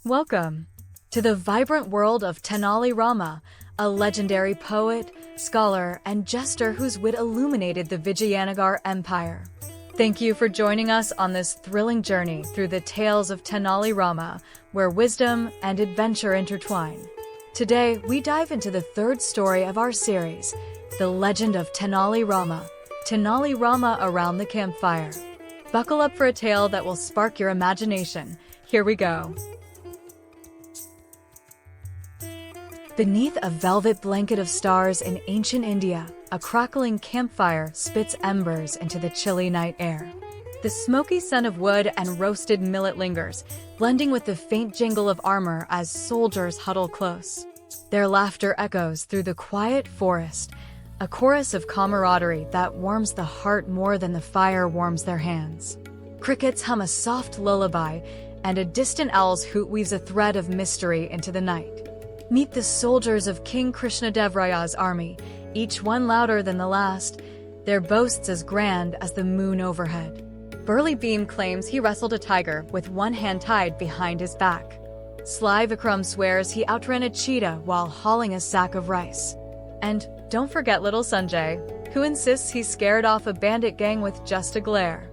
Welcome to the vibrant world of Tenali Rama, a legendary poet, scholar, and jester whose wit illuminated the Vijayanagara Empire. Thank you for joining us on this thrilling journey through the tales of Tenali Rama, where wisdom and adventure intertwine. Today, we dive into the third story of our series, The Legend of Tenali Rama around the campfire. Buckle up for a tale that will spark your imagination. Here we go. Beneath a velvet blanket of stars in ancient India, a crackling campfire spits embers into the chilly night air. The smoky scent of wood and roasted millet lingers, blending with the faint jingle of armor as soldiers huddle close. Their laughter echoes through the quiet forest, a chorus of camaraderie that warms the heart more than the fire warms their hands. Crickets hum a soft lullaby, and a distant owl's hoot weaves a thread of mystery into the night. Meet the soldiers of King Krishnadevaraya's army, each one louder than the last, their boasts as grand as the moon overhead. Burly Beam claims he wrestled a tiger with one hand tied behind his back. Sly Vikram swears he outran a cheetah while hauling a sack of rice. And don't forget little Sanjay, who insists he scared off a bandit gang with just a glare.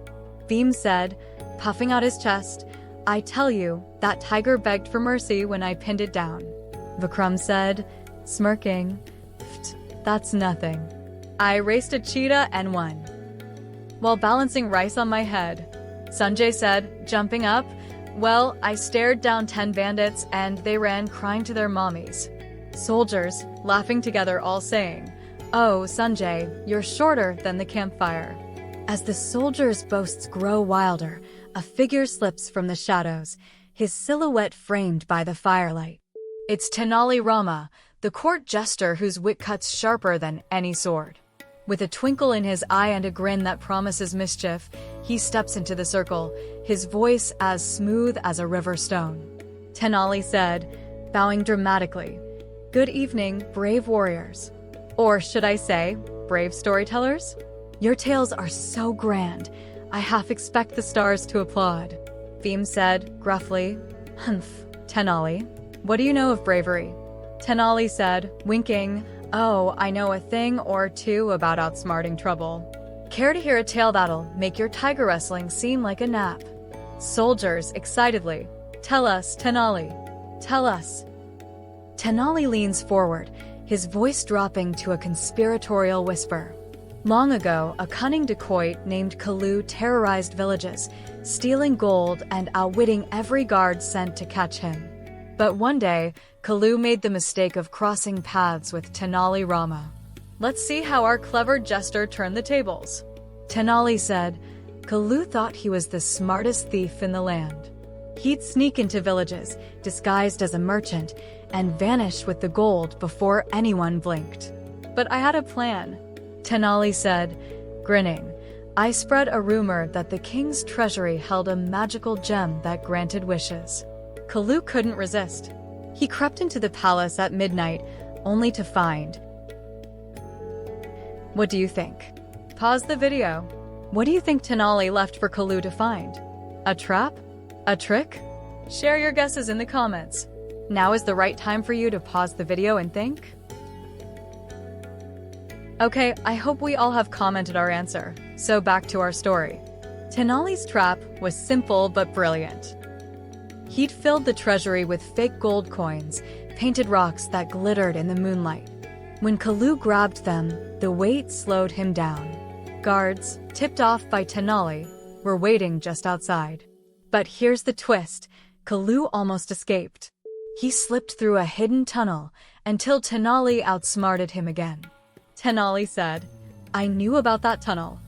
Beam said, puffing out his chest, "I tell you, that tiger begged for mercy when I pinned it down." Vikram said, smirking, "That's nothing. I raced a cheetah and won, while balancing rice on my head." Sanjay said, jumping up, "Well, I stared down 10 bandits and they ran crying to their mommies." Soldiers, laughing together, all saying, "Oh, Sanjay, you're shorter than the campfire." As the soldiers' boasts grow wilder, a figure slips from the shadows, his silhouette framed by the firelight. It's Tenali Rama, the court jester whose wit cuts sharper than any sword. With a twinkle in his eye and a grin that promises mischief, he steps into the circle, his voice as smooth as a river stone. Tenali said, bowing dramatically, "Good evening, brave warriors. Or should I say, brave storytellers? Your tales are so grand, I half expect the stars to applaud." Beam said, gruffly, "Humph, Tenali. What do you know of bravery?" Tenali said, winking, "Oh, I know a thing or two about outsmarting trouble." "Care to hear a tale that'll make your tiger wrestling seem like a nap?" Soldiers, excitedly, "Tell us, Tenali. Tell us." Tenali leans forward, his voice dropping to a conspiratorial whisper. Long ago, a cunning dacoit named Kalu terrorized villages, stealing gold and outwitting every guard sent to catch him. But one day, Kalu made the mistake of crossing paths with Tenali Rama. "Let's see how our clever jester turned the tables." Tenali said, Kalu thought he was the smartest thief in the land. He'd sneak into villages, disguised as a merchant, and vanish with the gold before anyone blinked. "But I had a plan," Tenali said, grinning. "I spread a rumor that the king's treasury held a magical gem that granted wishes." Kalu couldn't resist. He crept into the palace at midnight, only to find... What do you think? Pause the video. What do you think Tenali left for Kalu to find? A trap? A trick? Share your guesses in the comments. Now is the right time for you to pause the video and think. Okay, I hope we all have commented our answer. So back to our story. Tenali's trap was simple but brilliant. He'd filled the treasury with fake gold coins, painted rocks that glittered in the moonlight. When Kalu grabbed them, the weight slowed him down. Guards, tipped off by Tenali, were waiting just outside. But here's the twist, Kalu almost escaped. He slipped through a hidden tunnel until Tenali outsmarted him again. Tenali said, "I knew about that tunnel.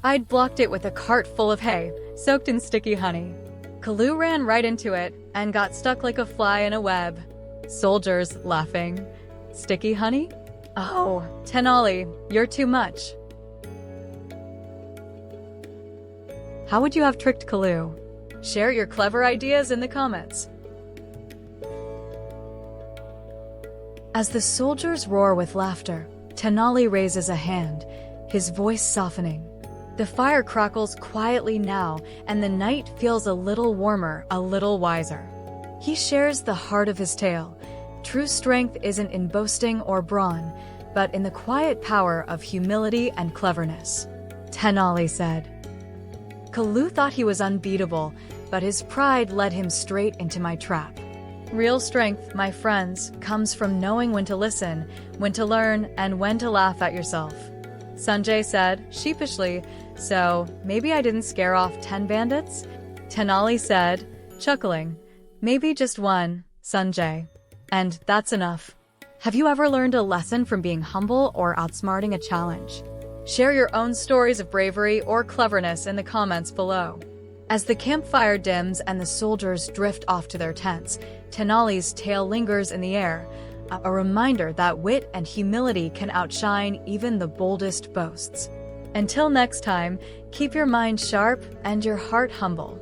I'd blocked it with a cart full of hay, soaked in sticky honey." Kalu ran right into it and got stuck like a fly in a web. Soldiers, laughing, "Sticky honey? Oh, Tenali, you're too much." How would you have tricked Kalu? Share your clever ideas in the comments. As the soldiers roar with laughter, Tenali raises a hand, his voice softening. The fire crackles quietly now, and the night feels a little warmer, a little wiser. He shares the heart of his tale. True strength isn't in boasting or brawn, but in the quiet power of humility and cleverness. Tenali said. Kalu thought he was unbeatable, but his pride led him straight into my trap. Real strength, my friends, comes from knowing when to listen, when to learn, and when to laugh at yourself. Sanjay said, sheepishly, so maybe I didn't scare off 10 bandits? Tenali said, chuckling, maybe just one, Sanjay. And that's enough. Have you ever learned a lesson from being humble or outsmarting a challenge? Share your own stories of bravery or cleverness in the comments below. As the campfire dims and the soldiers drift off to their tents, Tenali's tale lingers in the air, a reminder that wit and humility can outshine even the boldest boasts. Until next time, keep your mind sharp and your heart humble.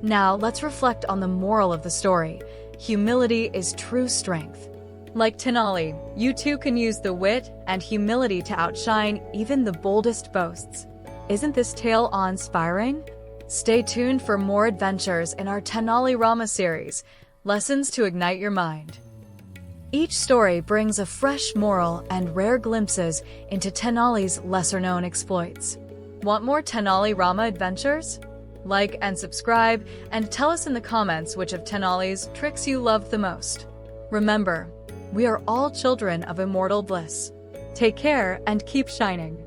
Now, let's reflect on the moral of the story. Humility is true strength. Like Tenali, you too can use the wit and humility to outshine even the boldest boasts. Isn't this tale awe-inspiring? Stay tuned for more adventures in our Tenali Rama series, Lessons to Ignite Your Mind. Each story brings a fresh moral and rare glimpses into Tenali's lesser-known exploits. Want more Tenali Rama adventures? Like and subscribe, and tell us in the comments which of Tenali's tricks you love the most. Remember, we are all children of immortal bliss. Take care and keep shining.